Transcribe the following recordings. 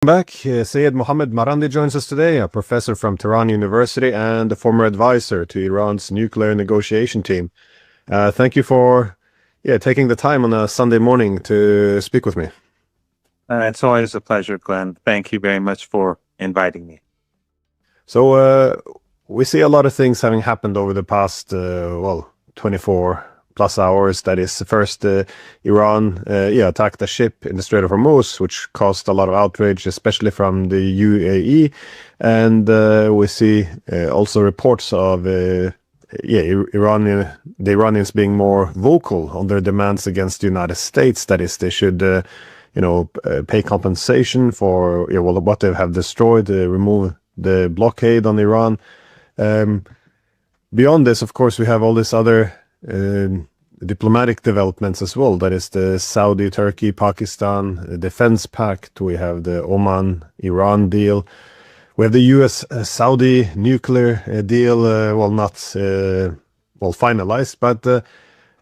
Back, Seyed Marandi joins us today, a professor from Tehran University and a former advisor to Iran's nuclear negotiation team. Thank you for taking the time on a Sunday morning to speak with me. It's always a pleasure, Glenn. Thank you very much for inviting me. So we see a lot of things having happened over the past, 24 plus hours. That is, first, Iran attacked a ship in the Strait of Hormuz, which caused a lot of outrage, especially from the UAE. And we see also reports of the Iranians being more vocal on their demands against the United States. That is, they should, pay compensation for what they have destroyed, remove the blockade on Iran. Beyond this, of course, we have all this other diplomatic developments as well. That is the Saudi, Turkey, Pakistan Defense Pact. We have the Oman-Iran deal. We have the US-Saudi nuclear deal, not finalized. But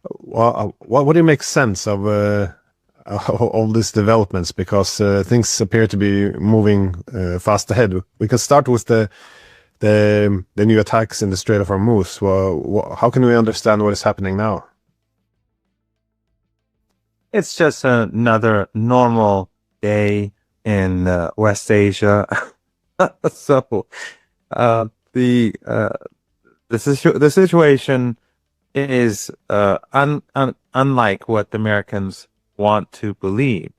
what do you make sense of all these developments? Because things appear to be moving fast ahead. We can start with the new attacks in the Strait of Hormuz. Well, how can we understand what is happening now? It's just another normal day in West Asia. So the situation is unlike what the Americans want to believe.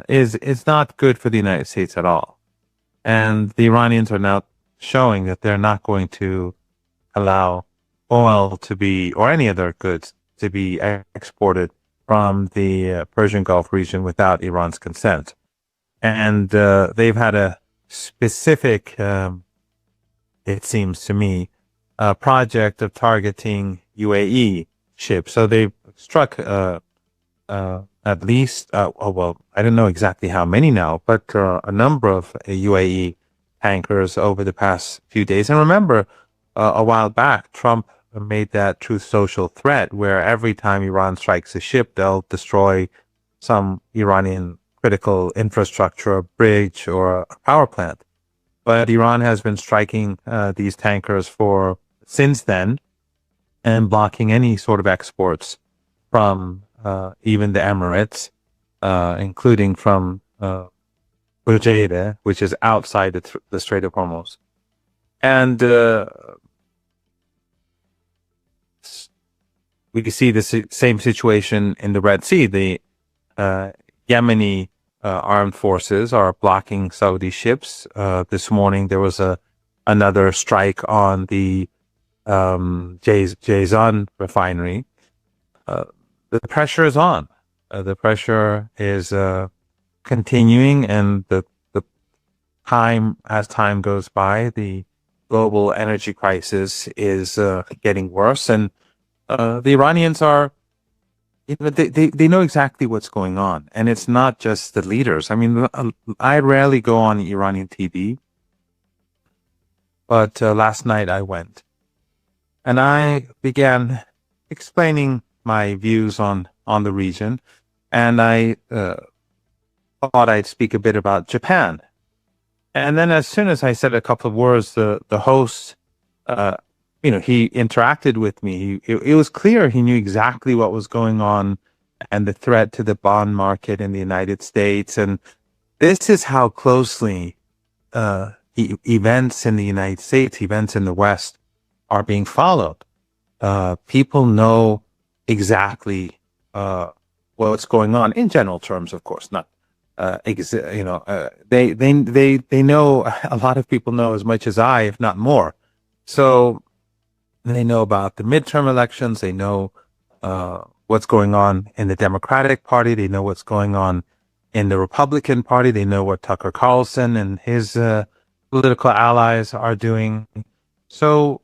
Is not good for the United States at all, and the Iranians are now showing that they're not going to allow oil to be, or any other goods to be exported from the Persian Gulf region without Iran's consent. And they've had a specific, it seems to me, project of targeting UAE ships. So they've struck at least, I don't know exactly how many now, but a number of UAE tankers over the past few days. And remember, a while back, Trump made that Truth Social threat where every time Iran strikes a ship, they'll destroy some Iranian critical infrastructure, a bridge, or a power plant. But Iran has been striking these tankers since then and blocking any sort of exports from even the Emirates, including from Fujairah, which is outside the Strait of Hormuz. And we can see the same situation in the Red Sea. The Yemeni armed forces are blocking Saudi ships. This morning there was another strike on the Jazan refinery. The pressure is on. The pressure is continuing, and the as time goes by, the global energy crisis is getting worse, and the Iranians are, they know exactly what's going on, and it's not just the leaders. I mean, I rarely go on Iranian TV, but last night I went, and I began explaining my views on the region, and I thought I'd speak a bit about Japan. And then as soon as I said a couple of words, the host, he interacted with me. It was clear he knew exactly what was going on and the threat to the bond market in the United States. And this is how closely events in the United States, events in the West are being followed. People know exactly what's going on in general terms, of course, not they know, a lot of people know as much as I, if not more. So they know about the midterm elections. They know what's going on in the Democratic Party. They know what's going on in the Republican Party. They know what Tucker Carlson and his political allies are doing. So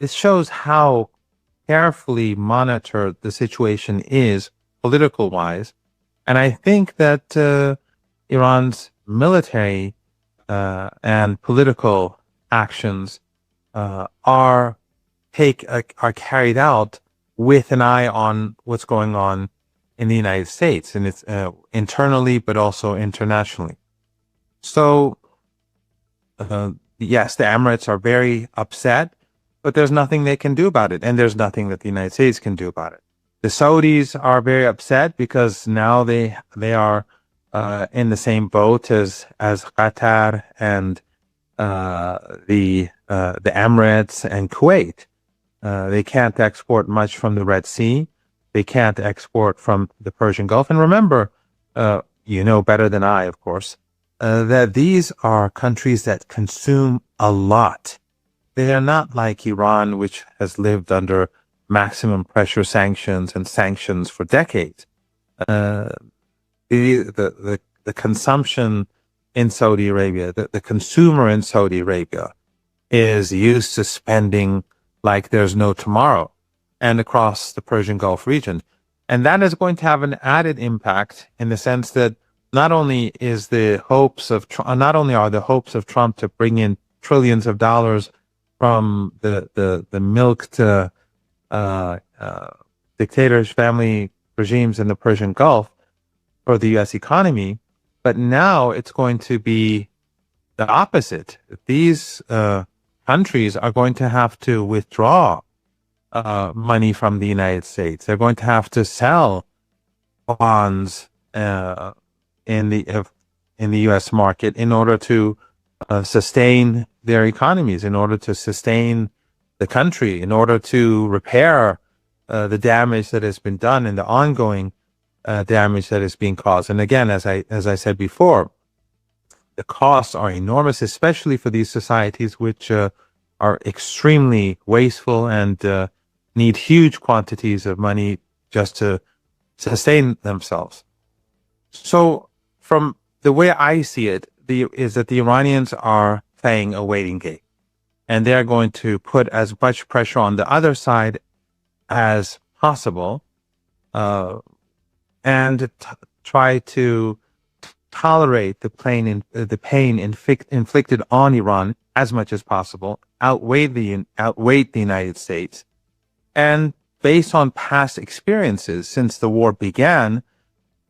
it shows how carefully monitored the situation is political-wise. And I think that Iran's military and political actions are carried out with an eye on what's going on in the United States, and it's internally, but also internationally. So, yes, the Emirates are very upset, but there's nothing they can do about it. And there's nothing that the United States can do about it. The Saudis are very upset because now they are in the same boat as Qatar and the Emirates and Kuwait. They can't export much from the Red Sea. They can't export from the Persian Gulf. And remember, you know better than I, of course, that these are countries that consume a lot. They are not like Iran, which has lived under maximum pressure sanctions and sanctions for decades. The consumption in Saudi Arabia, the consumer in Saudi Arabia is used to spending like there's no tomorrow, and across the Persian Gulf region. And that is going to have an added impact in the sense that not only are the hopes of Trump to bring in trillions of dollars from the milked dictators, family regimes in the Persian Gulf for the U.S. economy, but now it's going to be the opposite. These countries are going to have to withdraw money from the United States. They're going to have to sell bonds in the U.S. market in order to sustain their economies, in order to sustain the country, in order to repair the damage that has been done and the ongoing damage that is being caused. And again, as I said before, the costs are enormous, especially for these societies which are extremely wasteful and need huge quantities of money just to sustain themselves. So from the way I see it, is that the Iranians are playing a waiting game, and they're going to put as much pressure on the other side as possible, and try to tolerate the pain inflicted on Iran as much as possible, outweigh the United States, and based on past experiences since the war began,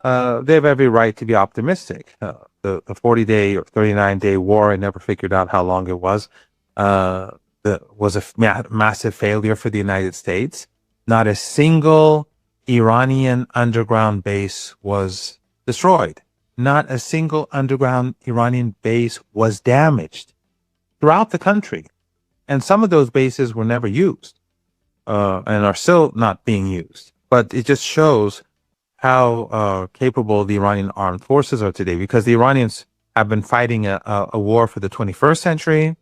they have every right to be optimistic. The 40-day or 39-day war, I never figured out how long it was a massive failure for the United States. Not a single Iranian underground base was destroyed. Not a single underground Iranian base was damaged throughout the country. And some of those bases were never used and are still not being used. But it just shows how capable the Iranian armed forces are today, because the Iranians have been fighting a war for the 21st century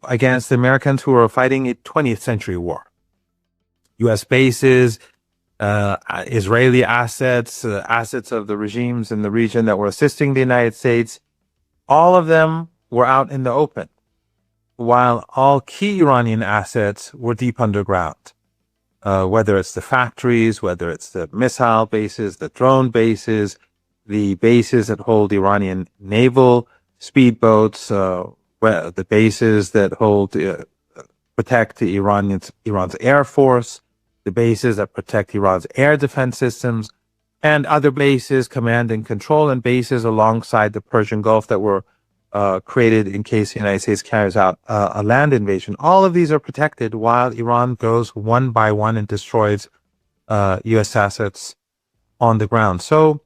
against the Americans who are fighting a 20th century war. U.S. bases, Israeli assets, assets of the regimes in the region that were assisting the United States, all of them were out in the open, while all key Iranian assets were deep underground. Whether it's the factories, whether it's the missile bases, the drone bases, the bases that hold Iranian naval speedboats, the bases that protect Iran's air force, the bases that protect Iran's air defense systems, and other bases, command and control, and bases alongside the Persian Gulf that were created in case the United States carries out a land invasion. All of these are protected while Iran goes one by one and destroys U.S. assets on the ground. So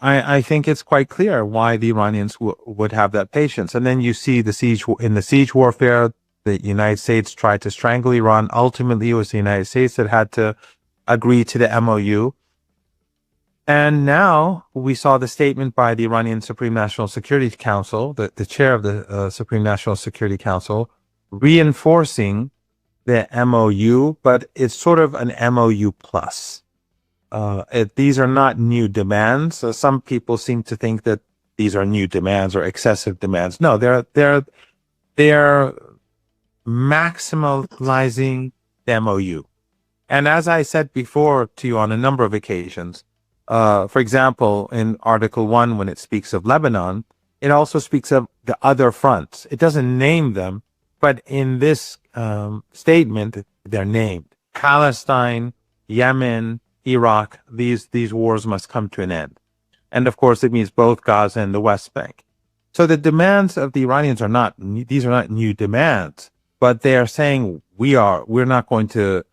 I think it's quite clear why the Iranians would have that patience. And then you see the siege warfare. The United States tried to strangle Iran. Ultimately, it was the United States that had to agree to the MOU. And now we saw the statement by the Iranian Supreme National Security Council, the chair of the Supreme National Security Council, reinforcing the MOU, but it's sort of an MOU plus. These are not new demands. Some people seem to think that these are new demands or excessive demands. No, they're maximalizing the MOU. And as I said before to you on a number of occasions, for example, in Article 1, when it speaks of Lebanon, it also speaks of the other fronts. It doesn't name them, but in this statement, they're named. Palestine, Yemen, Iraq, these wars must come to an end. And of course, it means both Gaza and the West Bank. So the demands of the Iranians these are not new demands, but they are saying we're not going to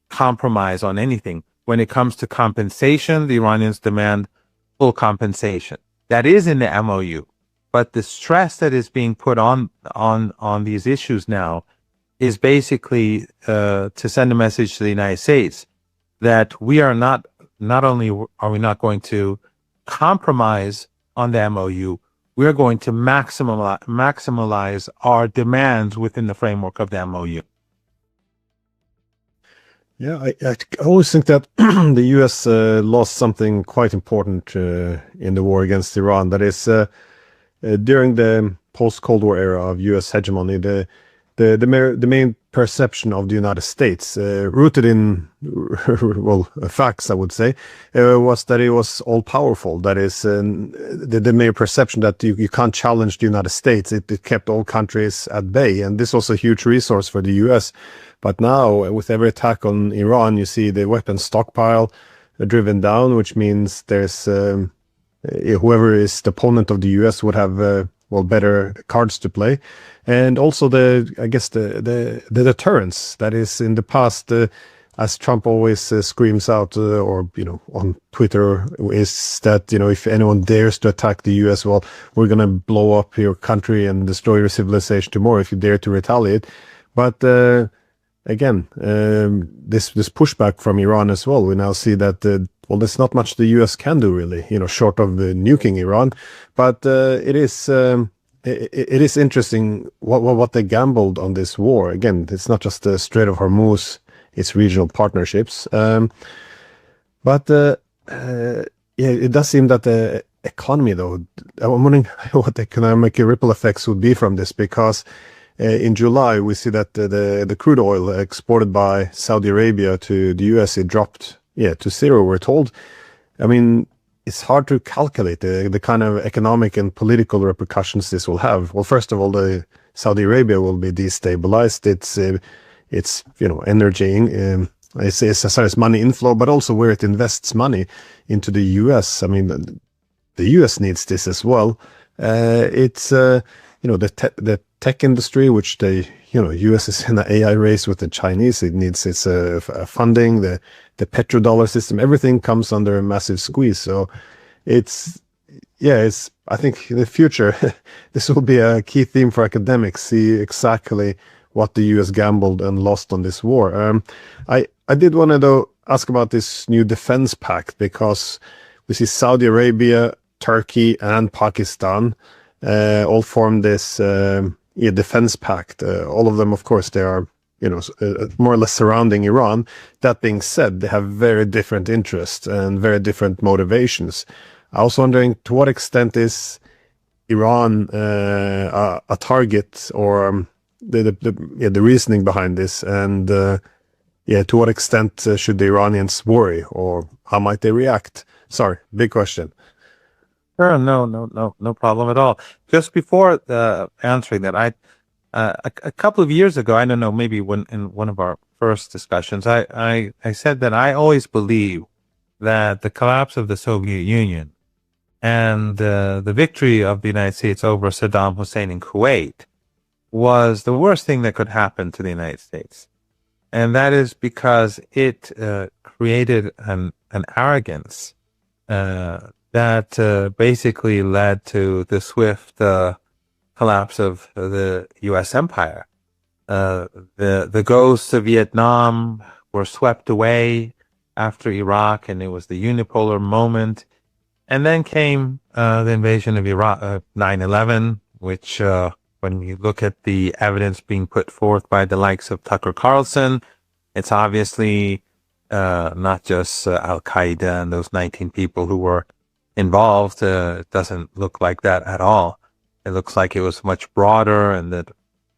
compromise on anything. When it comes to compensation, the Iranians demand full compensation. That is in the MOU. But the stress that is being put on these issues now is basically to send a message to the United States that we are not only are we not going to compromise on the MOU, we're going to maximize our demands within the framework of the MOU. Yeah, I always think that the U.S. Lost something quite important in the war against Iran. That is, during the post-Cold War era of U.S. hegemony, the main perception of the United States, rooted in facts, I would say, was that it was all powerful. That is, the main perception that you can't challenge the United States. It kept all countries at bay, and this was a huge resource for the U.S. But now, with every attack on Iran, you see the weapons stockpile driven down, which means there's whoever is the opponent of the U.S. would have better cards to play, and also the deterrence that is in the past, as Trump always screams out, or on Twitter, is that if anyone dares to attack the U.S., well, we're gonna blow up your country and destroy your civilization tomorrow if you dare to retaliate. But again, this pushback from Iran as well, we now see that there's not much the U.S. can do really, short of nuking Iran. But it is interesting what they gambled on this war. Again, it's not just the Strait of Hormuz; it's regional partnerships. But it does seem that the economy, though, I'm wondering what the economic ripple effects would be from this, because in July, we see that the crude oil exported by Saudi Arabia to the U.S., it dropped to zero, we're told. I mean, it's hard to calculate the kind of economic and political repercussions this will have. Well, first of all, the Saudi Arabia will be destabilized. It's energy, it's as far as money inflow, but also where it invests money into the U.S. I mean, the U.S. needs this as well. It's the tech industry, which U.S. is in an AI race with the Chinese. It needs its funding, the petrodollar system. Everything comes under a massive squeeze. So I think in the future, this will be a key theme for academics, see exactly what the U.S. gambled and lost on this war. I did want to, though, ask about this new defense pact, because we see Saudi Arabia, Turkey, and Pakistan all form this defense pact. All of them, of course, they are more or less surrounding Iran. That being said, they have very different interests and very different motivations. I was wondering, to what extent is Iran a target, or the reasoning behind this, and to what extent should the Iranians worry, or how might they react? Sorry, big question. Sure, no problem at all. Just before answering that, a couple of years ago, I don't know, maybe in one of our first discussions, I said that I always believe that the collapse of the Soviet Union and the victory of the United States over Saddam Hussein in Kuwait was the worst thing that could happen to the United States. And that is because it created an arrogance that basically led to the swift collapse of the U.S. empire. The ghosts of Vietnam were swept away after Iraq, and it was the unipolar moment. And then came the invasion of Iraq, 9/11, which, when you look at the evidence being put forth by the likes of Tucker Carlson, it's obviously not just Al-Qaeda and those 19 people who were involved. It doesn't look like that at all. It looks like it was much broader, and that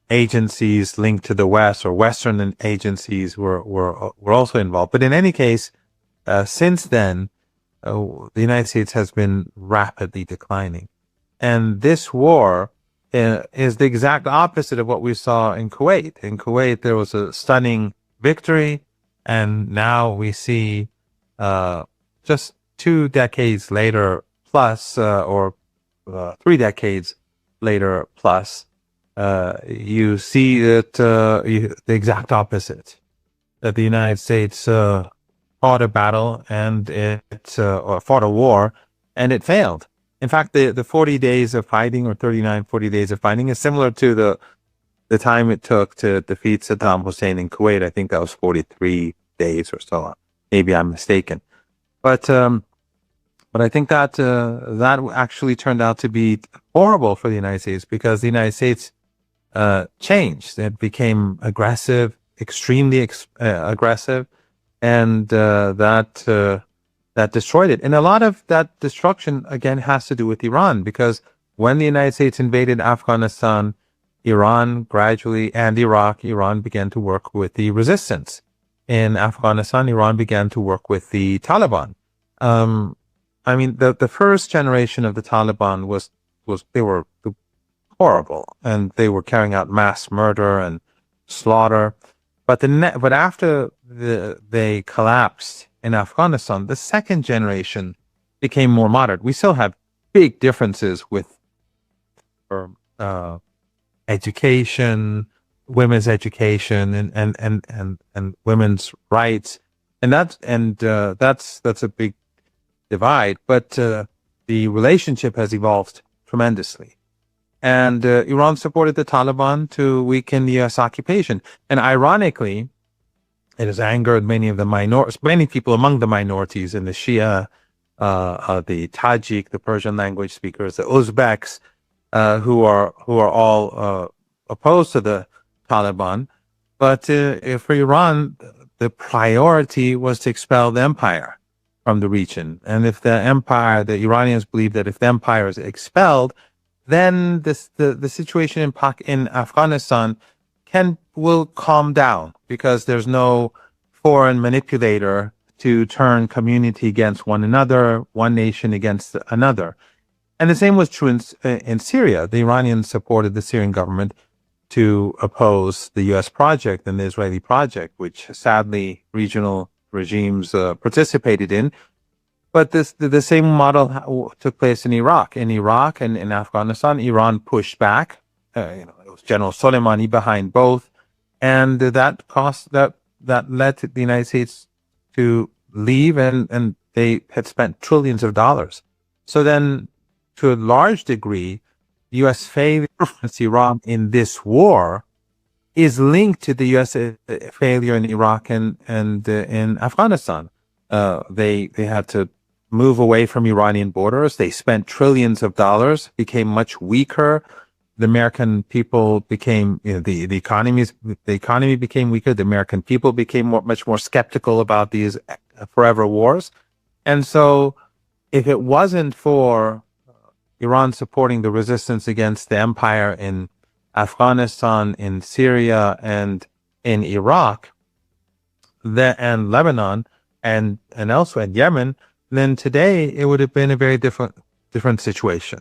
agencies linked to the West, or Western agencies, were also involved. But in any case, since then, the United States has been rapidly declining. And this war is the exact opposite of what we saw in Kuwait. In Kuwait, there was a stunning victory, and now we see just 2 decades later plus, or 3 decades later plus, you see that the exact opposite. That the United States fought a battle and or fought a war, and it failed. In fact, the 40 days of fighting, or 40 days of fighting, is similar to the time it took to defeat Saddam Hussein in Kuwait. I think that was 43 days or so. Maybe I'm mistaken. But I think that that actually turned out to be horrible for the United States, because the United States changed. It became aggressive, extremely aggressive, and that destroyed it. And a lot of that destruction, again, has to do with Iran, because when the United States invaded Afghanistan, Iran gradually, and Iraq, Iran began to work with the resistance. In Afghanistan, Iran began to work with the Taliban. I mean, the first generation of the Taliban was they were horrible, and they were carrying out mass murder and slaughter. But after they collapsed in Afghanistan, the second generation became more moderate. We still have big differences with education, women's education, and women's rights, and that's a big divide. But the relationship has evolved tremendously. And Iran supported the Taliban to weaken the U.S. occupation. And ironically, it has angered many people among the minorities in the Shia, the Tajik, the Persian language speakers, the Uzbeks, who are all opposed to the Taliban. But for Iran, the priority was to expel the empire from the region. And if the Iranians believe that if the empire is expelled, then the situation in Afghanistan will calm down, because there's no foreign manipulator to turn community against one another, one nation against another. And the same was true in Syria. The Iranians supported the Syrian government to oppose the U.S. project and the Israeli project, which sadly regional regimes participated in. But the same model took place in Iraq. In Iraq and in Afghanistan, Iran pushed back. It was General Soleimani behind both, and that led to the United States to leave, and they had spent trillions of dollars. So then, to a large degree, the U.S. failure against Iran in this war is linked to the U.S. failure in Iraq and in Afghanistan. They had to move away from Iranian borders. They spent trillions of dollars, became much weaker. The American people became, the economy became weaker. The American people became much more skeptical about these forever wars. And so if it wasn't for Iran supporting the resistance against the empire in Afghanistan, in Syria, and in Iraq, and Lebanon, and elsewhere in Yemen, then today it would have been a very different situation.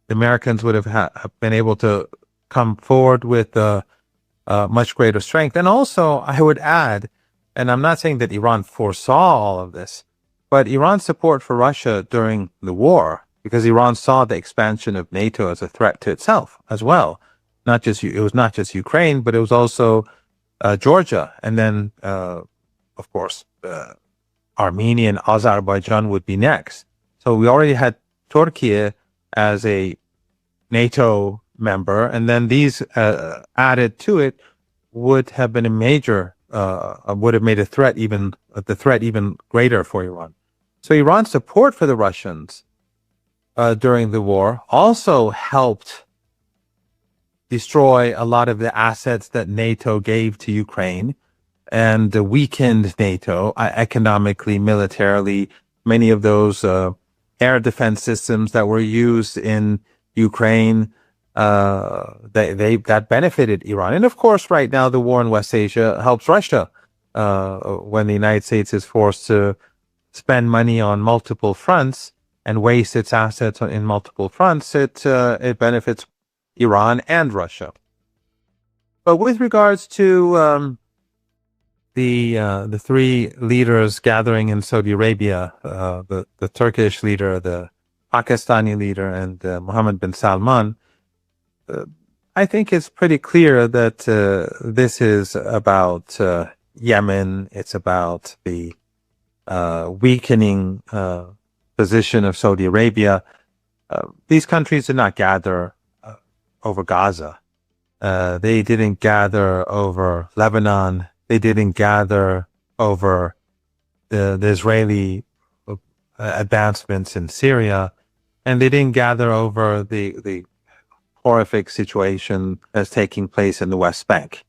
The Americans would have been able to come forward with much greater strength. And also, I would add, and I'm not saying that Iran foresaw all of this, but Iran's support for Russia during the war, because Iran saw the expansion of NATO as a threat to itself as well. It was not just Ukraine, but it was also Georgia, and then of course Armenia and Azerbaijan would be next. So we already had Turkey as a NATO member, and then these added to it would have been would have made the threat even greater for Iran. So Iran's support for the Russians during the war also helped destroy a lot of the assets that NATO gave to Ukraine, and weakened NATO economically, militarily. Many of those air defense systems that were used in Ukraine, that benefited Iran. And of course, right now, the war in West Asia helps Russia. When the United States is forced to spend money on multiple fronts and waste its assets in multiple fronts, it benefits Iran and Russia. But with regards to the three leaders gathering in Saudi Arabia, the Turkish leader, the Pakistani leader, and Mohammed bin Salman, I think it's pretty clear that this is about Yemen. It's about the weakening position of Saudi Arabia. These countries did not gather over Gaza. They didn't gather over Lebanon. They didn't gather over the Israeli advancements in Syria. And they didn't gather over the horrific situation that's taking place in the West Bank.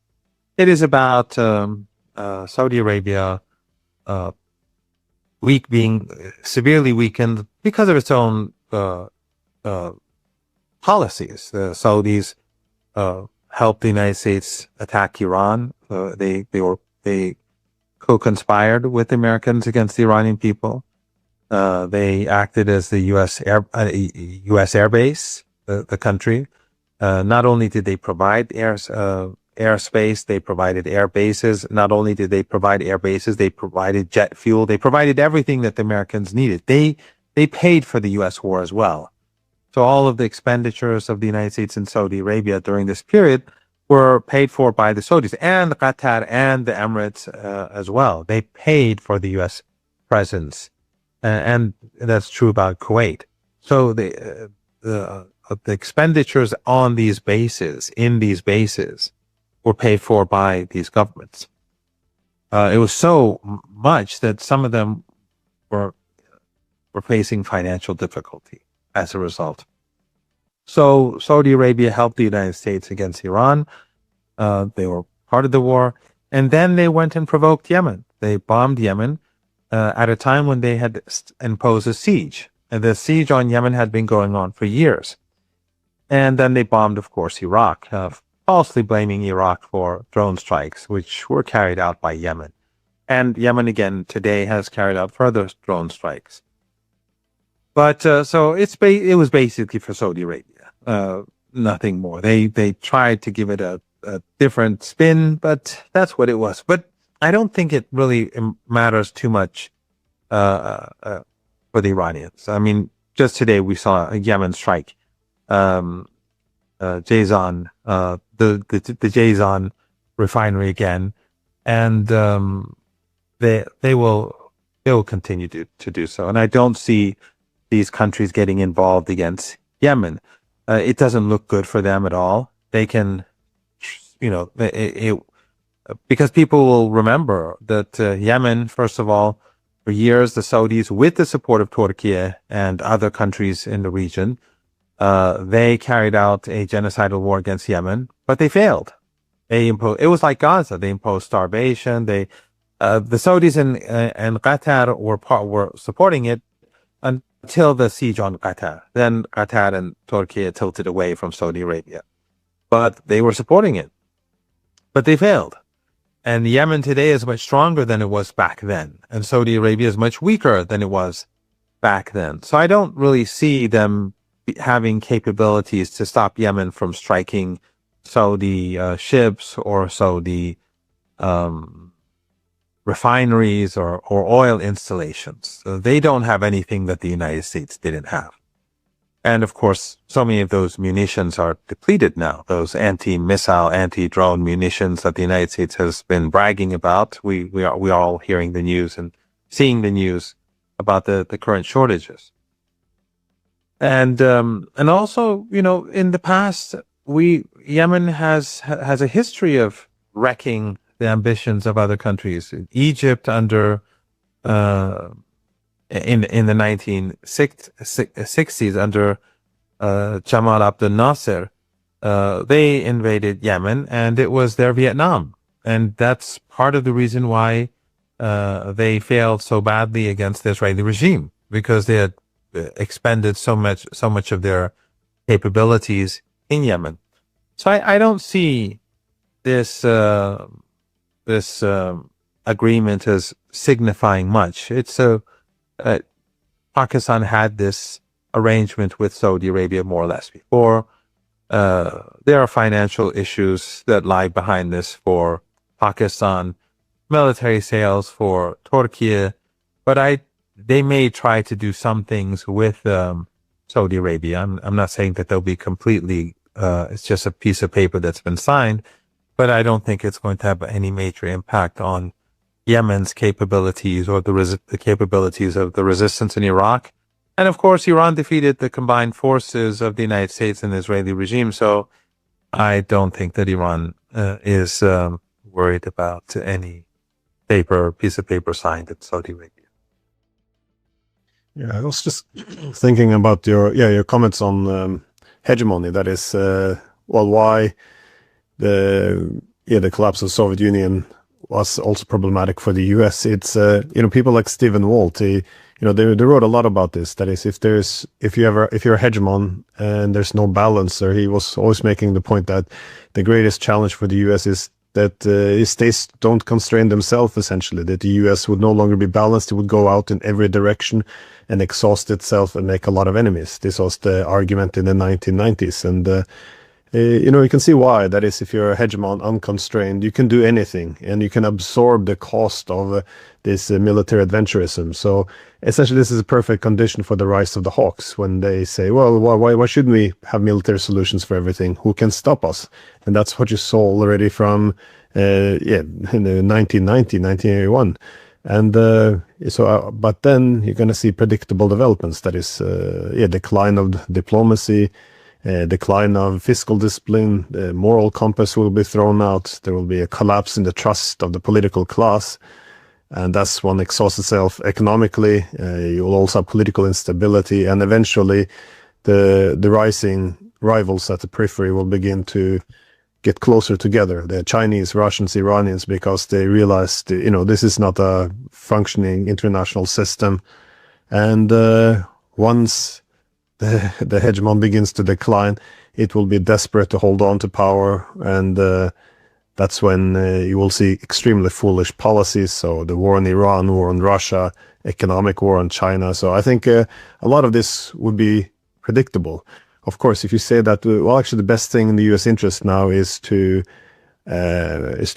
It is about Saudi Arabia being severely weakened because of its own policies. The Saudis helped the United States attack Iran. They co-conspired with the Americans against the Iranian people. They acted as the U.S. Air base, the country. Not only did they provide airspace, they provided air bases. Not only did they provide air bases, they provided jet fuel. They provided everything that the Americans needed. They paid for the U.S. war as well. So all of the expenditures of the United States and Saudi Arabia during this period were paid for by the Saudis and Qatar and the Emirates as well. They paid for the U.S. presence, and that's true about Kuwait. So the expenditures on these bases, were paid for by these governments. It was so much that some of them were facing financial difficulty as a result. So Saudi Arabia helped the United States against Iran. They were part of the war. And then they went and provoked Yemen. They bombed Yemen at a time when they had imposed a siege. And the siege on Yemen had been going on for years. And then they bombed, of course, Iraq, falsely blaming Iraq for drone strikes, which were carried out by Yemen. And Yemen, again, today has carried out further drone strikes. But so it was basically for Saudi Arabia, nothing more. They tried to give it a different spin, but that's what it was. But I don't think it really matters too much for the Iranians. I mean, just today we saw a Yemen strike, Jazan, the Jazan refinery again, and they will continue to do so. And I don't see these countries getting involved against Yemen. It doesn't look good for them at all. They can, because people will remember that Yemen, first of all, for years, the Saudis, with the support of Turkey and other countries in the region, they carried out a genocidal war against Yemen, but they failed. It was like Gaza. They imposed starvation. The Saudis and Qatar were supporting it until the siege on Qatar. Then Qatar and Turkey tilted away from Saudi Arabia. But they were supporting it. But they failed. And Yemen today is much stronger than it was back then. And Saudi Arabia is much weaker than it was back then. So I don't really see them having capabilities to stop Yemen from striking Saudi ships or Saudi refineries or oil installations. So they don't have anything that the United States didn't have. And of course, so many of those munitions are depleted now. Those anti-missile, anti-drone munitions that the United States has been bragging about. We are all hearing the news and seeing the news about the current shortages. And also, in the past, Yemen has a history of wrecking the ambitions of other countries. Egypt under in the 1960s under Jamal Abdel Nasser, they invaded Yemen, and it was their Vietnam. And that's part of the reason why they failed so badly against the Israeli regime, because they had expended so much of their capabilities in Yemen. So I don't see this agreement as signifying much. It's Pakistan had this arrangement with Saudi Arabia more or less before. There are financial issues that lie behind this for Pakistan. military sales for Turkey, but they may try to do some things with Saudi Arabia. I'm not saying that they'll be completely. It's just a piece of paper that's been signed, but I don't think it's going to have any major impact on Yemen's capabilities or the capabilities of the resistance in Iraq. And of course, Iran defeated the combined forces of the United States and the Israeli regime. So I don't think that Iran is worried about any piece of paper signed at Saudi Arabia. Yeah, I was just thinking about your comments on hegemony. That is, why the collapse of the Soviet Union was also problematic for the U.S. It's people like Stephen Walt. They wrote a lot about this. That is, if you're a hegemon and there's no balance, or he was always making the point that the greatest challenge for the U.S. is that states don't constrain themselves, essentially, that the U.S. would no longer be balanced. It would go out in every direction and exhaust itself and make a lot of enemies. This was the argument in the 1990s. And, you can see why. That is, if you're a hegemon, unconstrained, you can do anything and you can absorb the cost of this military adventurism. So essentially, this is a perfect condition for the rise of the hawks when they say, well, why shouldn't we have military solutions for everything? Who can stop us? And that's what you saw already from, in the 1990, 1981. And but then you're going to see predictable developments. That is, decline of diplomacy, decline of fiscal discipline, the moral compass will be thrown out. There will be a collapse in the trust of the political class. And as one exhausts itself economically, you will also have political instability. And eventually, the rising rivals at the periphery will begin to get closer together. The Chinese, Russians, Iranians, because they realized, this is not a functioning international system. And once the hegemon begins to decline, it will be desperate to hold on to power. And that's when you will see extremely foolish policies. So the war in Iran, war in Russia, economic war on China. So I think a lot of this would be predictable. Of course, if you say that, actually the best thing in the U.S. interest now is to accommodate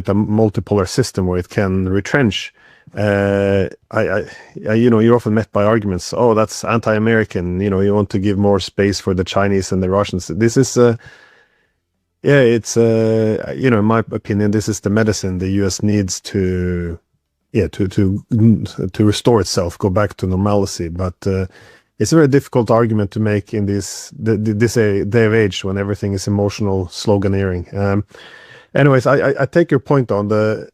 a multipolar system where it can retrench. You're often met by arguments. Oh, that's anti-American. You want to give more space for the Chinese and the Russians. This is, in my opinion, this is the medicine the U.S. needs to restore itself, go back to normalcy. But it's a very difficult argument to make in this day of age when everything is emotional sloganeering. Anyways, I take your point on this,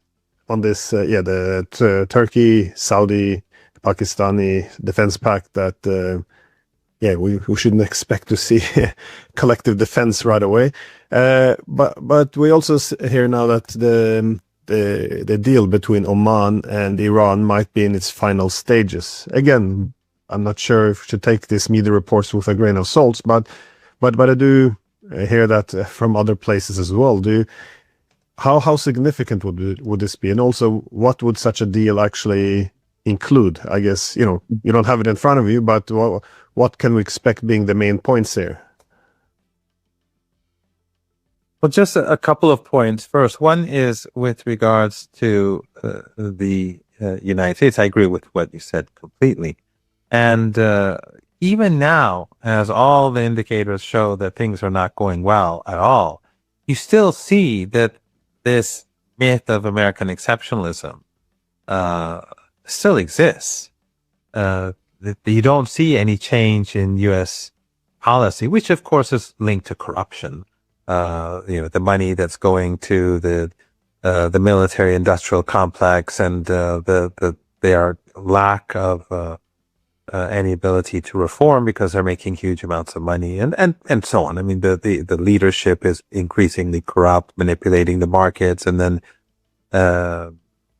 the Turkey, Saudi, Pakistani defense pact that, we shouldn't expect to see collective defense right away. But we also hear now that the deal between Oman and Iran might be in its final stages. Again, I'm not sure if we should take these media reports with a grain of salt, but I do hear that from other places as well. How significant would this be? And also, what would such a deal actually include? I guess, you don't have it in front of you, but what can we expect being the main points here? Well, just a couple of points. First, one is with regards to the United States. I agree with what you said completely. And even now, as all the indicators show that things are not going well at all, you still see that this myth of American exceptionalism still exists. You don't see any change in U.S. policy, which of course is linked to corruption. The money that's going to the military-industrial complex and their lack of any ability to reform because they're making huge amounts of money and so on. I mean, the leadership is increasingly corrupt, manipulating the markets, and then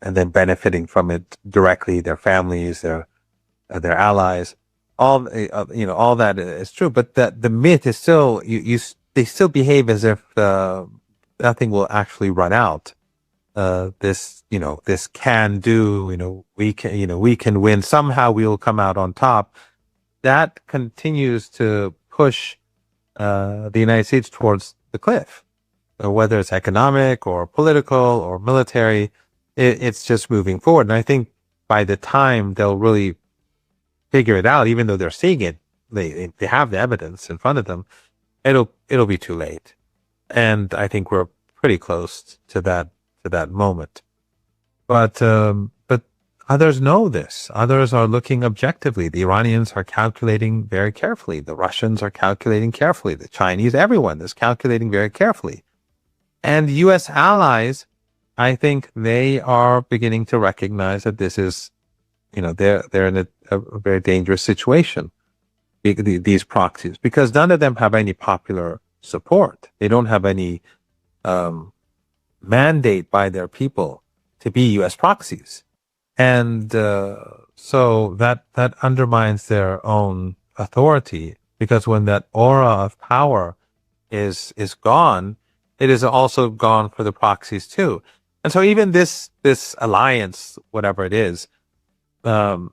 benefiting from it directly, their families, their allies. All that is true, but the myth is still they still behave as if nothing will actually run out. This can do, we can win. Somehow we will come out on top. That continues to push the United States towards the cliff. whether it's economic or political or military, it's just moving forward. And I think by the time they'll really figure it out, even though they're seeing it, they have the evidence in front of them, it'll be too late. And I think we're pretty close to that moment. But others know this. Others are looking objectively. The Iranians are calculating very carefully. The Russians are calculating carefully. The Chinese, everyone is calculating very carefully. And U.S. allies, I think they are beginning to recognize that this is, they're in a very dangerous situation, these proxies, because none of them have any popular support. They don't have any mandate by their people to be U.S. proxies. And so that undermines their own authority, because when that aura of power is gone, it is also gone for the proxies too. And so even this alliance, whatever it is not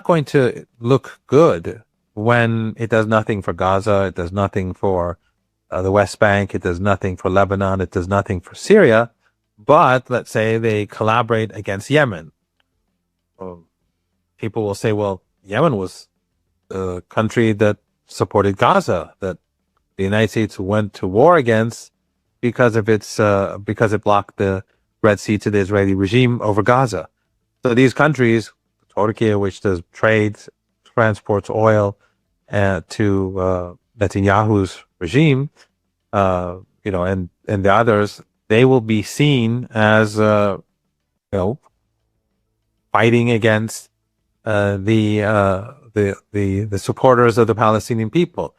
going to look good when it does nothing for Gaza, it does nothing for the West Bank, it does nothing for Lebanon, it does nothing for Syria. But let's say they collaborate against Yemen. People will say, well, Yemen was the country that supported Gaza, that the United States went to war against because it blocked the Red Sea to the Israeli regime over Gaza. So these countries, Turkey, which does trade, transports oil to Netanyahu's regime, and the others, they will be seen as, fighting against the supporters of the Palestinian people.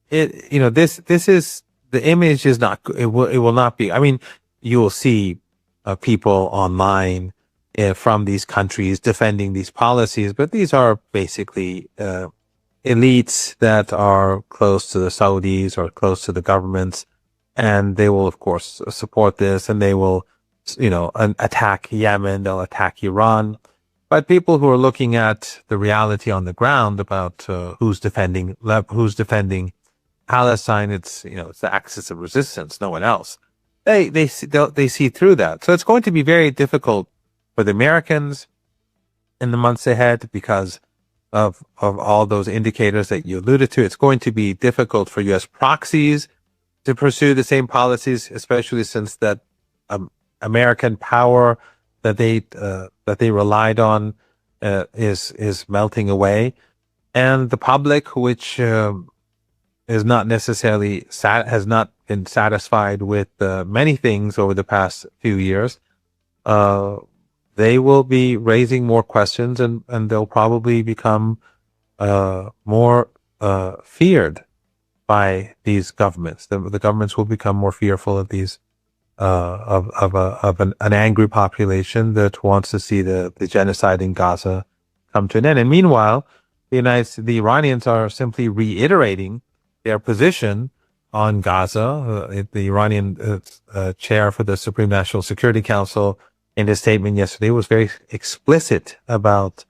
This is, the image is not, it will not be. I mean, you will see people online from these countries defending these policies, but these are basically elites that are close to the Saudis or close to the governments. And they will, of course, support this, and they will, attack Yemen, they'll attack Iran. But people who are looking at the reality on the ground about who's defending Palestine, it's the axis of resistance, no one else. They see through that. So it's going to be very difficult for the Americans in the months ahead because of all those indicators that you alluded to. It's going to be difficult for U.S. proxies to pursue the same policies, especially since that American power that they relied on is melting away, and the public, which is not necessarily has not been satisfied with many things over the past few years, they will be raising more questions, and they'll probably become more feared by these governments. The governments will become more fearful of these, of an angry population that wants to see the genocide in Gaza come to an end. And meanwhile, the Iranians are simply reiterating their position on Gaza. The Iranian chair for the Supreme National Security Council, in his statement yesterday, was very explicit about,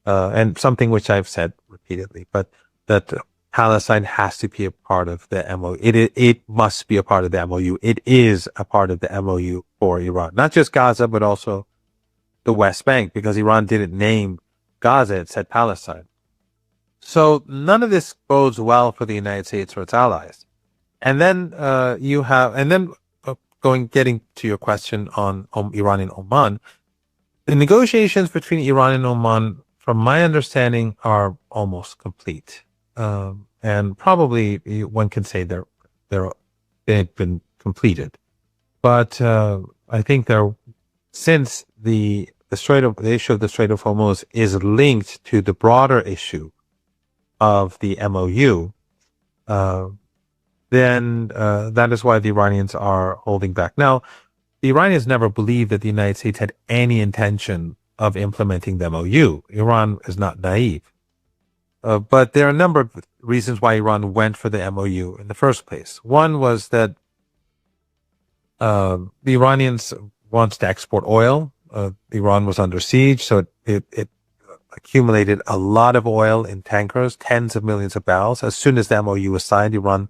and something which I've said repeatedly, but that Palestine has to be a part of the MOU. It must be a part of the MOU. It is a part of the MOU for Iran. Not just Gaza, but also the West Bank, because Iran didn't name Gaza, it said Palestine. So none of this bodes well for the United States or its allies. And then getting to your question on Iran and Oman, the negotiations between Iran and Oman, from my understanding, are almost complete. And probably one can say they've been completed. But I think since the issue of the Strait of Hormuz is linked to the broader issue of the MOU, then that is why the Iranians are holding back. Now, the Iranians never believed that the United States had any intention of implementing the MOU. Iran is not naive. But there are a number of reasons why Iran went for the MOU in the first place. One was that the Iranians wants to export oil. Iran was under siege, so it accumulated a lot of oil in tankers, tens of millions of barrels. As soon as the MOU was signed, Iran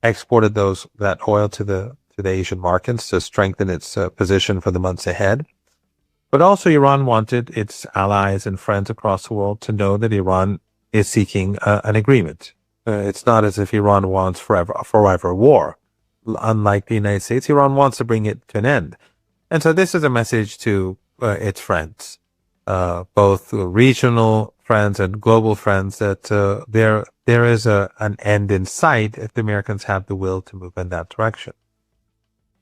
exported that oil to the Asian markets to strengthen its position for the months ahead. But also Iran wanted its allies and friends across the world to know that Iran is seeking an agreement. It's not as if Iran wants forever war. Unlike the United States, Iran wants to bring it to an end. And so this is a message to its friends, both regional friends and global friends, that there is an end in sight if the Americans have the will to move in that direction.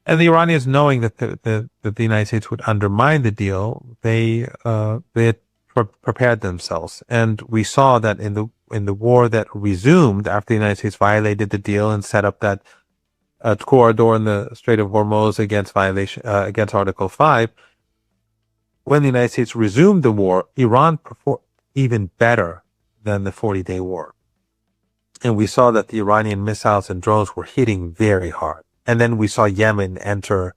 And the Iranians, knowing that the United States would undermine the deal, they prepared themselves. And we saw that in the war that resumed after the United States violated the deal and set up that corridor in the Strait of Hormuz against Article 5, when the United States resumed the war, Iran performed even better than the 40-day war. And we saw that the Iranian missiles and drones were hitting very hard. And then we saw Yemen enter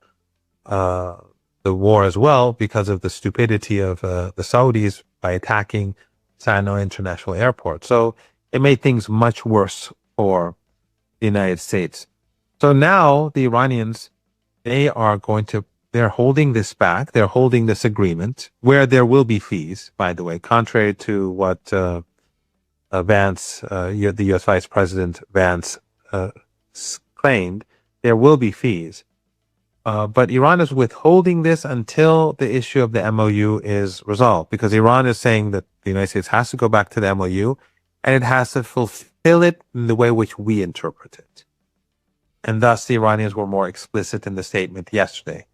the war as well because of the stupidity of the Saudis by attacking Sana'a International Airport. So it made things much worse for the United States. So now the Iranians, they're holding this back. They're holding this agreement where there will be fees, by the way, contrary to what Vance, the U.S. Vice President Vance claimed. There will be fees. But Iran is withholding this until the issue of the MOU is resolved, because Iran is saying that the United States has to go back to the MOU and it has to fulfill it in the way which we interpret it. And thus the Iranians were more explicit in the statement yesterday.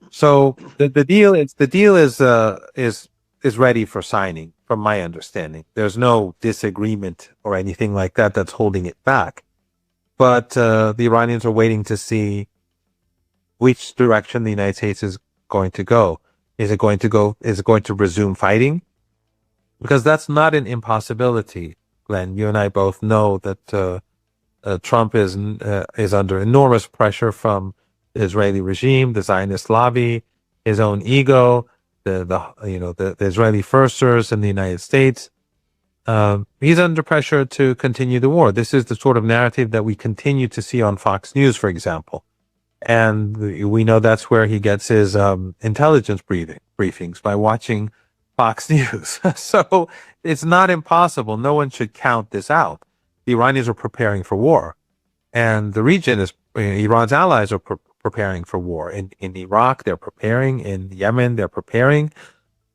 So the deal is ready for signing, from my understanding. There's no disagreement or anything like that that's holding it back. But the Iranians are waiting to see which direction the United States is going to go. Is it going to resume fighting? Because that's not an impossibility, Glenn. You and I both know that Trump is under enormous pressure from the Israeli regime, the Zionist lobby, his own ego, the Israeli firsters in the United States. He's under pressure to continue the war. This is the sort of narrative that we continue to see on Fox News, for example. And we know that's where he gets his intelligence briefings, by watching Fox News. So it's not impossible. No one should count this out. The Iranians are preparing for war. And the region Iran's allies are preparing for war. In Iraq, they're preparing. In Yemen, they're preparing.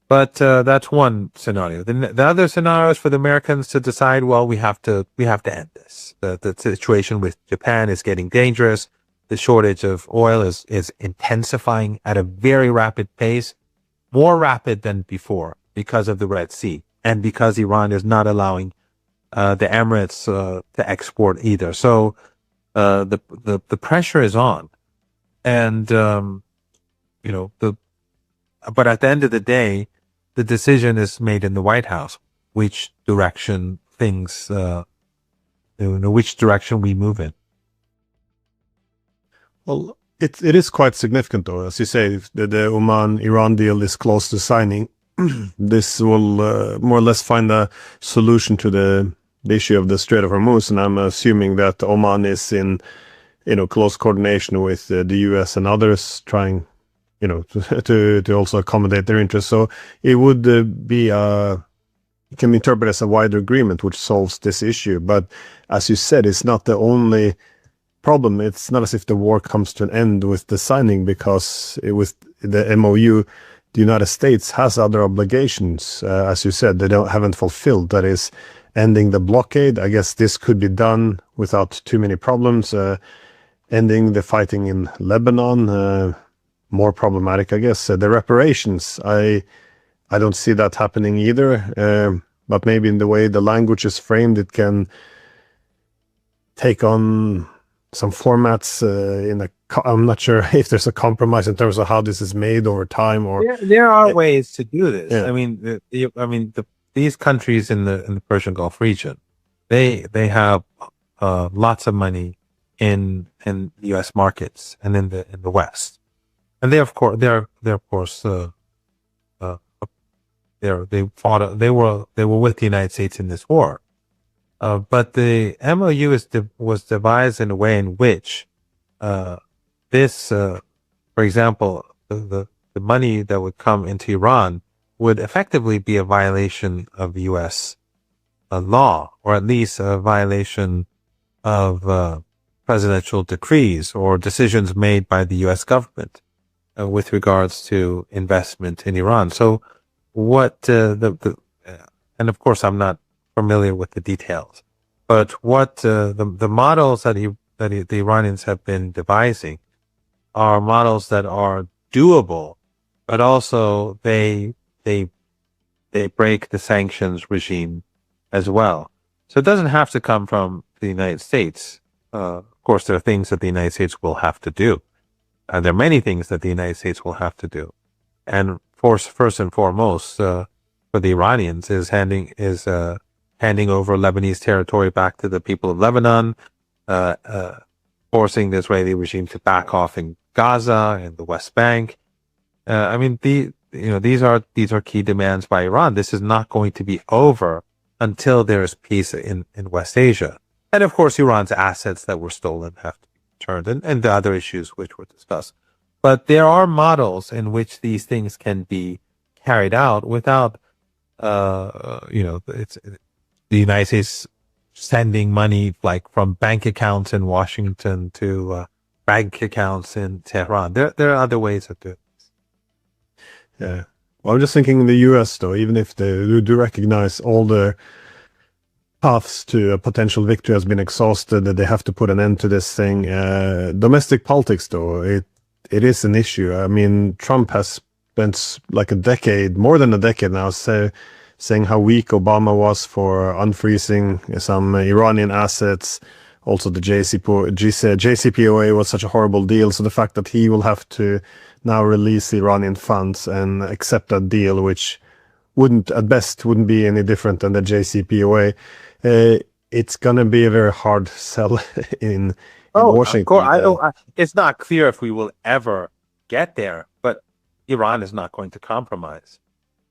But that's one scenario. The other scenario is for the Americans to decide, well, we have to end this. The situation with Japan is getting dangerous. The shortage of oil is intensifying at a very rapid pace, more rapid than before because of the Red Sea and because Iran is not allowing the Emirates to export either. So the pressure is on, and but at the end of the day, the decision is made in the White House, which direction which direction we move in. Well, it is quite significant, though. As you say, if the Oman-Iran deal is close to signing, this will more or less find a solution to the issue of the Strait of Hormuz, and I'm assuming that Oman is in close coordination with the US and others, trying to also accommodate their interests. So it would it can be interpreted as a wider agreement which solves this issue. But as you said, it's not the only problem. It's not as if the war comes to an end with the signing, because with the MOU, the United States has other obligations. As you said, they haven't fulfilled. That is, ending the blockade. I guess this could be done without too many problems. Ending the fighting in Lebanon, more problematic, I guess. The reparations, I don't see that happening either. But maybe in the way the language is framed, it can take on some formats I'm not sure if there's a compromise in terms of how this is made over time. Or there are ways to do this. Yeah. I mean, these countries in the Persian Gulf region, they have lots of money in U.S. markets and in the West, and they were with the United States in this war. But the MOU was devised in a way in which this, for example, the money that would come into Iran would effectively be a violation of U.S. Law, or at least a violation of presidential decrees or decisions made by the U.S. government with regards to investment in Iran. So what and of course I'm not familiar with the details, but what the models that the Iranians have been devising are models that are doable, but also they break the sanctions regime as well. So it doesn't have to come from the United States. Of course, there are things that the United States will have to do. There are many things that the United States will have to do. And first and foremost, for the Iranians is handing over Lebanese territory back to the people of Lebanon, forcing the Israeli regime to back off in Gaza and the West Bank. I mean, these are key demands by Iran. This is not going to be over until there is peace in West Asia. And of course, Iran's assets that were stolen have to be returned, and the other issues which were discussed. But there are models in which these things can be carried out without, it's the United States sending money like from bank accounts in Washington to bank accounts in Tehran. There are other ways of doing this. Yeah. Well, I'm just thinking in the US, though, even if they do recognize all the paths to a potential victory has been exhausted, that they have to put an end to this thing. Domestic politics, though, it is an issue. I mean, Trump has spent like a decade, more than a decade now, saying how weak Obama was for unfreezing some Iranian assets. Also, the JCPOA was such a horrible deal. So the fact that he will have to now release Iranian funds and accept that deal, which at best wouldn't be any different than the JCPOA, it's going to be a very hard sell in Washington. Of course, it's not clear if we will ever get there, but Iran is not going to compromise.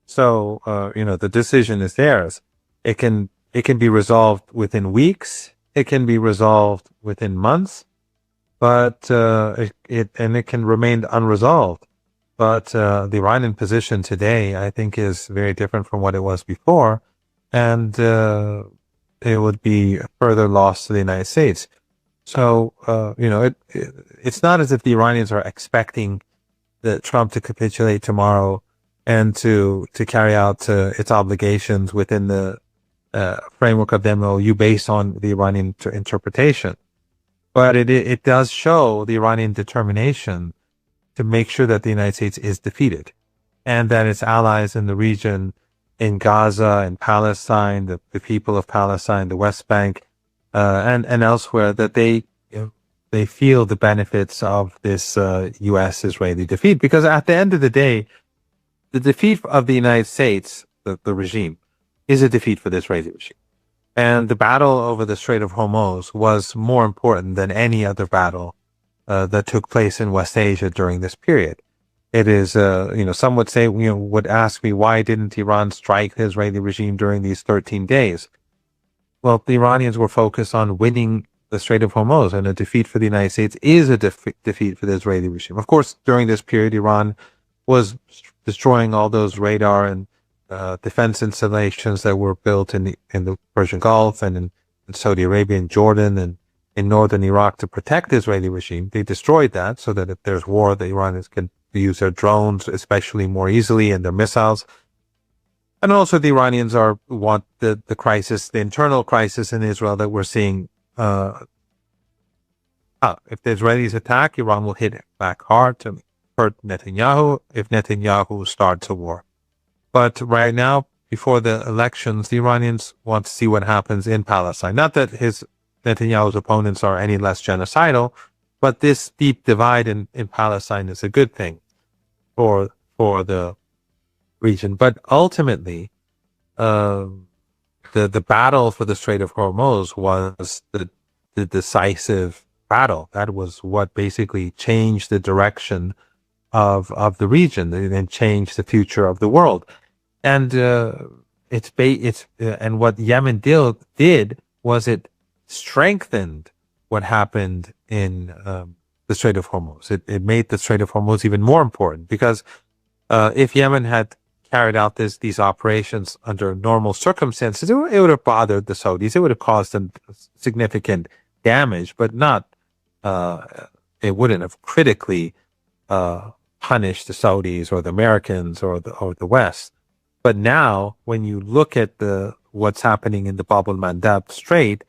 So, the decision is theirs. It can be resolved within weeks. It can be resolved within months, but it can remain unresolved. But the Iranian position today, I think, is very different from what it was before, and it would be a further loss to the United States. So, it's not as if the Iranians are expecting Trump to capitulate tomorrow and to carry out its obligations within the framework of the MOU based on the Iranian interpretation. But it does show the Iranian determination to make sure that the United States is defeated and that its allies in the region, in Gaza and Palestine, the people of Palestine, the West Bank, and elsewhere, that they feel the benefits of this U.S.-Israeli defeat. Because at the end of the day, the defeat of the United States, the regime, is a defeat for the Israeli regime. And the battle over the Strait of Hormuz was more important than any other battle that took place in West Asia during this period. It is, some would say, would ask me, why didn't Iran strike the Israeli regime during these 13 days? Well, the Iranians were focused on winning the Strait of Hormuz, and a defeat for the United States is a defeat for the Israeli regime. Of course, during this period, Iran was destroying all those radar and defense installations that were built in the Persian Gulf and in Saudi Arabia and Jordan and in northern Iraq to protect the Israeli regime. They destroyed that so that if there's war, the Iranians can use their drones, especially more easily, and their missiles. And also the Iranians want the crisis, the internal crisis in Israel that we're seeing. If the Israelis attack, Iran will hit back hard to hurt Netanyahu if Netanyahu starts a war. But right now, before the elections, the Iranians want to see what happens in Palestine. Not that Netanyahu's opponents are any less genocidal, but this deep divide in Palestine is a good thing for the region. But ultimately, the battle for the Strait of Hormuz was the decisive battle. That was what basically changed the direction of the region and changed the future of the world. And and what Yemen did was it strengthened what happened in the Strait of Hormuz. It made the Strait of Hormuz even more important because if Yemen had carried out these operations under normal circumstances, it would have bothered the Saudis. It would have caused them significant damage, but not. It wouldn't have critically punished the Saudis or the Americans or the West. But now, when you look at what's happening in the Bab el-Mandab Strait,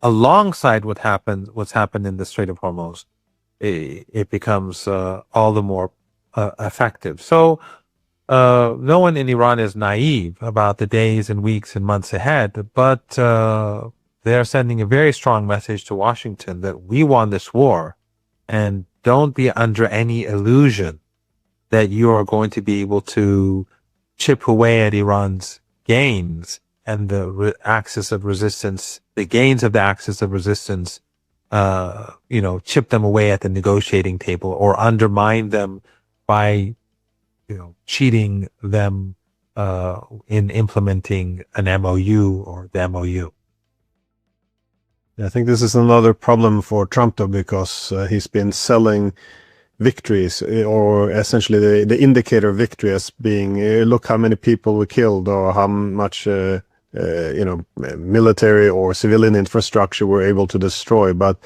alongside what's happened in the Strait of Hormuz, it becomes all the more effective. So no one in Iran is naive about the days and weeks and months ahead, but they're sending a very strong message to Washington that we won this war, and don't be under any illusion that you are going to be able to chip away at Iran's gains and the axis of resistance, the gains of the axis of resistance, chip them away at the negotiating table or undermine them by, cheating them in implementing an MOU or the MOU. I think this is another problem for Trump, though, because he's been selling victories, or essentially the indicator of victory as being, look how many people we killed, or how much military or civilian infrastructure we're able to destroy. But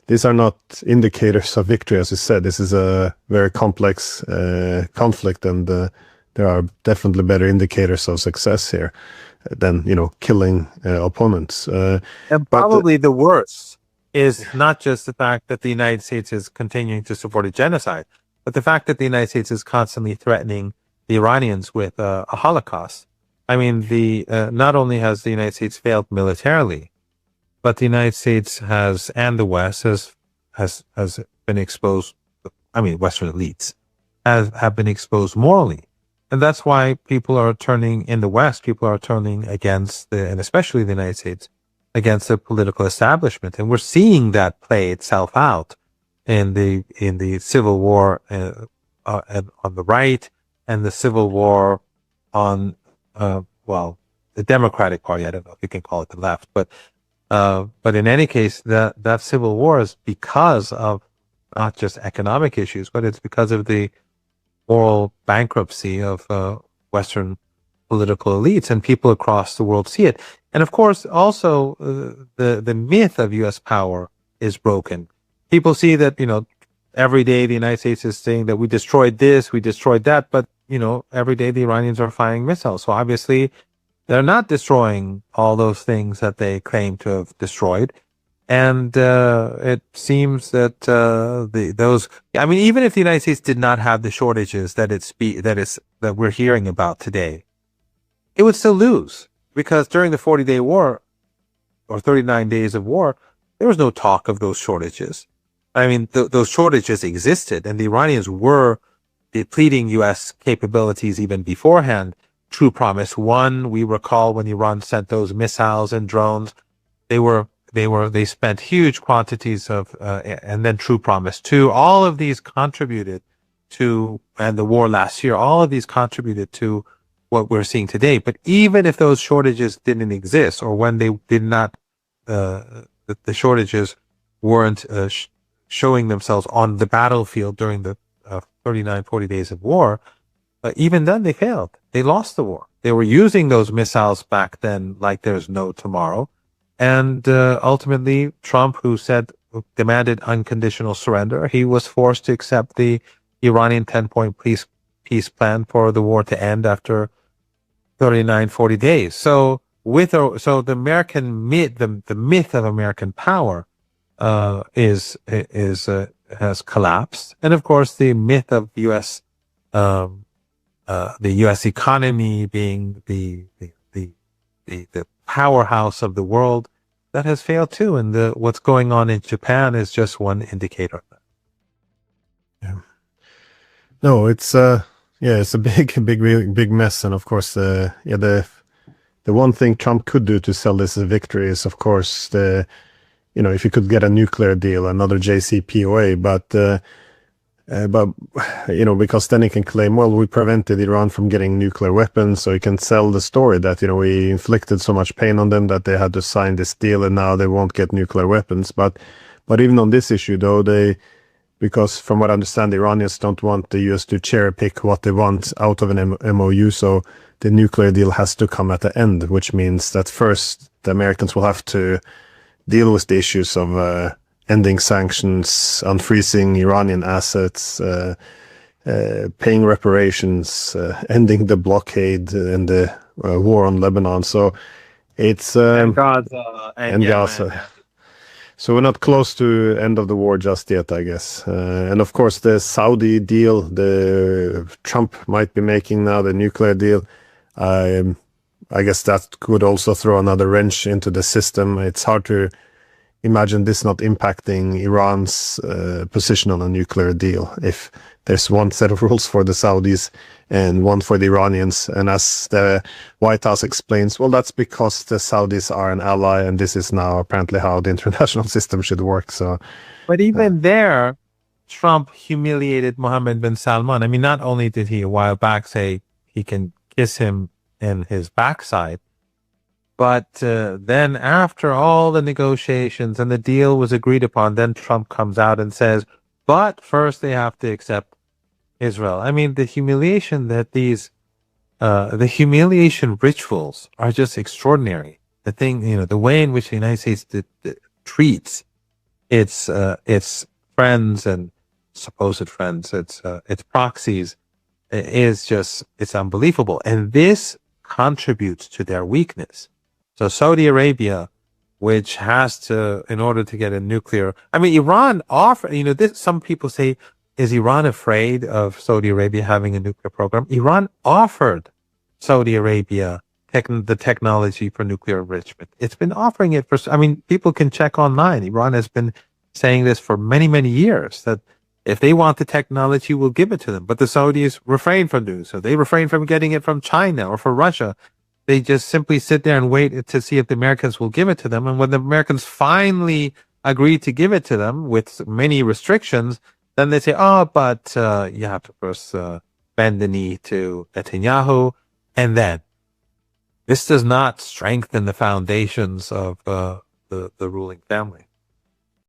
these are not indicators of victory, as you said. This is a very complex conflict, and there are definitely better indicators of success here than killing opponents. And probably the worst is not just the fact that the United States is continuing to support a genocide, but the fact that the United States is constantly threatening the Iranians with a Holocaust. I mean, not only has the United States failed militarily, but the United States and the West has been exposed. I mean, Western elites have been exposed morally. And that's why people are turning against and especially the United States, against the political establishment. And we're seeing that play itself out in the civil war on the right, and the civil war on, the Democratic Party. I don't know if you can call it the left, but in any case, that civil war is because of not just economic issues, but it's because of the moral bankruptcy of Western political elites, and people across the world see it. And of course, also the myth of U.S. power is broken. People see that every day the United States is saying that we destroyed this, we destroyed that, but every day the Iranians are firing missiles. So obviously, they're not destroying all those things that they claim to have destroyed. And it seems that even if the United States did not have the shortages that we're hearing about today, it would still lose, because during the 40-day war or 39 days of war, there was no talk of those shortages. I mean, those shortages existed, and the Iranians were depleting U.S. capabilities even beforehand. True Promise 1, we recall when Iran sent those missiles and drones, they spent huge quantities of, and then True Promise 2, all of these contributed to, and the war last year, all of these contributed to what we're seeing today. But even if those shortages didn't exist, or when they did not, the shortages weren't showing themselves on the battlefield during the 40 days of war, even then they failed. They lost the war. They were using those missiles back then like there's no tomorrow. And ultimately, Trump, who demanded unconditional surrender, he was forced to accept the Iranian 10-point peace plan for the war to end after 40 days. So the American myth, the myth of American power, has collapsed, and of course the myth of U.S. The U.S. economy being the powerhouse of the world, that has failed too. And what's going on in Japan is just one indicator of that. Yeah. No, it's a big mess. And of course, the one thing Trump could do to sell this as a victory is, of course, if he could get a nuclear deal, another JCPOA. But But, because then he can claim, well, we prevented Iran from getting nuclear weapons, so he can sell the story that, we inflicted so much pain on them that they had to sign this deal and now they won't get nuclear weapons. But even on this issue, though, because from what I understand, the Iranians don't want the US to cherry pick what they want out of an MOU, so the nuclear deal has to come at the end, which means that first the Americans will have to deal with the issues of ending sanctions, unfreezing Iranian assets, paying reparations, ending the blockade and the war on Lebanon. So it's And Gaza and Yemen. Gaza. So we're not close to end of the war just yet, I guess. And of course, the Saudi deal, the Trump might be making now, the nuclear deal. I guess that could also throw another wrench into the system. It's hard to imagine this not impacting Iran's position on a nuclear deal if there's one set of rules for the Saudis and one for the Iranians. And as the White House explains, well, that's because the Saudis are an ally, and this is now apparently how the international system should work. So, but even there, Trump humiliated Mohammed bin Salman. I mean, not only did he a while back say he can kiss him in his backside, but then after all the negotiations and the deal was agreed upon, then Trump comes out and says, but first they have to accept Israel. I mean, the humiliation that the humiliation rituals are just extraordinary. The thing, the way in which the United States treats its friends and supposed friends, its proxies, is just, it's unbelievable. And this contributes to their weakness. So Saudi Arabia, which has to, in order to get a nuclear, I mean, Iran offer, some people say, is Iran afraid of Saudi Arabia having a nuclear program? Iran offered Saudi Arabia the technology for nuclear enrichment. It's been offering it for, people can check online. Iran has been saying this for many, many years, that if they want the technology, we'll give it to them. But the Saudis refrain from doing so. They refrain from getting it from China or from Russia. They just simply sit there and wait to see if the Americans will give it to them. And when the Americans finally agree to give it to them with many restrictions, then they say, oh, but you have to first bend the knee to Netanyahu. And then this does not strengthen the foundations of the ruling family.